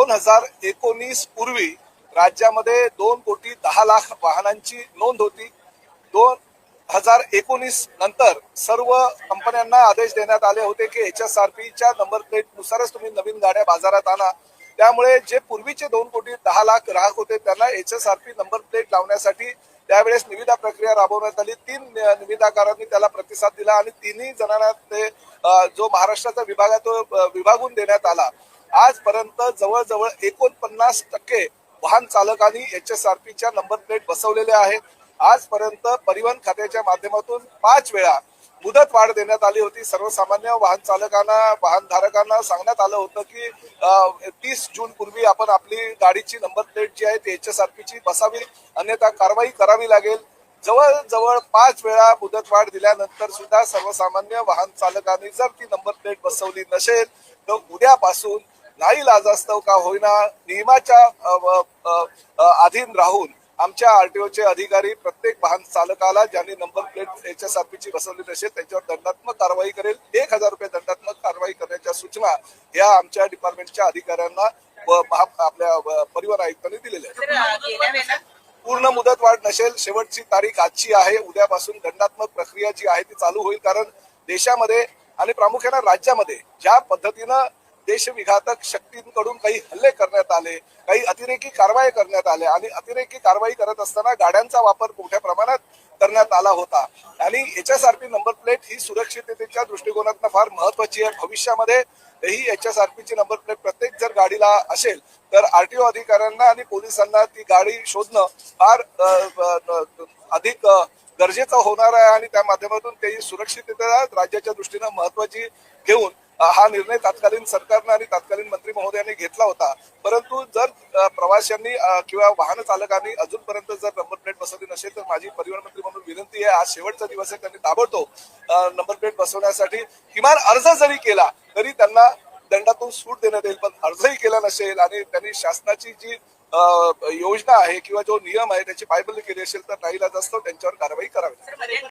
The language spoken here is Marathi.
2019 पूर्वी राज्यामध्ये 2,10,00,000 वाहनांची नोंद होती. 2019 नंतर सर्व कंपन्यांना आदेश देण्यात आले होते की HSRPच्या नंबर प्लेट नुसारच तुम्ही नवीन गाड्या बाजारात आणा. त्यामुळे जे पूर्वीचे 2,10,00,000 ग्राहक होते त्यांना HSRP नंबर प्लेट लावण्यासाठी त्यावेळेस निविदा प्रक्रिया राबवण्यात आली. 3 निविदाकारांनी त्याला प्रतिसाद दिला आणि तिन्ही जणांना ते जो महाराष्ट्राचा विभाग आहे तो विभागून देण्यात आला. आजपर्यंत जवळजवळ 49% वाहन चालकांनी HSRPच्या नंबर प्लेट बसवलेल्या आहेत. आजपर्यंत परिवहन खात्याच्या माध्यमातून 5 वेळा मुदत वाढ देण्यात आली होती. सर्वसामान्य वाहन चालकांना वाहनधारकांना सांगण्यात आलं होतं की 30 जून पूर्वी आपण आपली गाडीची नंबर प्लेट जी आहे ती HSRPची बसावी, अन्यथा कारवाई करावी लागेल. जवळजवळ 5 वेळा मुदत वाढ दिल्यानंतर सुद्धा सर्वसामान्य वाहन चालकांनी जर ती नंबर प्लेट बसवली नसेल तर उद्यापासून नाईलाजास्तव का होईना नियमाच्या अधीन राहून आमच्या आरटीओचे अधिकारी प्रत्येक वाहन चालकाला ज्यांनी नंबर प्लेट HSRPची बसवली नसेल त्यांच्यावर दंडात्मक कारवाई करेल. 1,000 रुपये दंडात्मक कारवाई करण्याच्या सूचना या आमच्या डिपार्टमेंटच्या अधिकाऱ्यांना आपल्या परिवहन आयुक्तांनी दिलेल्या आहेत. पूर्ण मुदत वाढ नसेल, शेवटची तारीख आजची आहे. उद्यापासून दंडात्मक प्रक्रिया जी आहे ती चालू होईल. कारण देशामध्ये आणि प्रामुख्याने राज्यामध्ये ज्या पद्धतीनं देशविघातक शक्तींकडून काही हल्ले करण्यात आले, काही अतिरेकी कारवाई करण्यात आल्या आणि अतिरेकी कारवाई करत असताना गाड्यांचा वापर मोठ्या प्रमाणात करण्यात आला होता. आणि HSRP नंबर प्लेट ही सुरक्षिततेच्या दृष्टिकोनातून फार महत्वाची आहे. भविष्यामध्ये ही HSRPची नंबर प्लेट प्रत्येक जर गाडीला असेल तर आरटीओ अधिकाऱ्यांना आणि पोलिसांना ती गाडी शोधणं फार अधिक गरजेचं होणार आहे आणि त्या माध्यमातून काही सुरक्षितता राज्याच्या दृष्टीनं महत्वाची घेऊन हा निर्णय तत्कालीन सरकारनं आणि तत्कालीन मंत्री महोदयांनी घेतला होता. परंतु जर प्रवाशांनी किंवा वाहन चालकांनी अजूनपर्यंत जर नंबर प्लेट बसवली नसेल तर माझी परिवहन मंत्री म्हणून विनंती आहे, आज शेवटचा दिवस आहे, त्यांनी ताबडतोब नंबर प्लेट बसवण्यासाठी किमान अर्ज जरी केला तरी त्यांना दंडातून सूट देण्यात येईल. पण अर्जही केला नसेल आणि त्यांनी शासनाची जी योजना आहे किंवा जो नियम आहे त्याची पायमल्ली केली असेल तर नाईलाजास्तव त्यांच्यावर कारवाई करावी.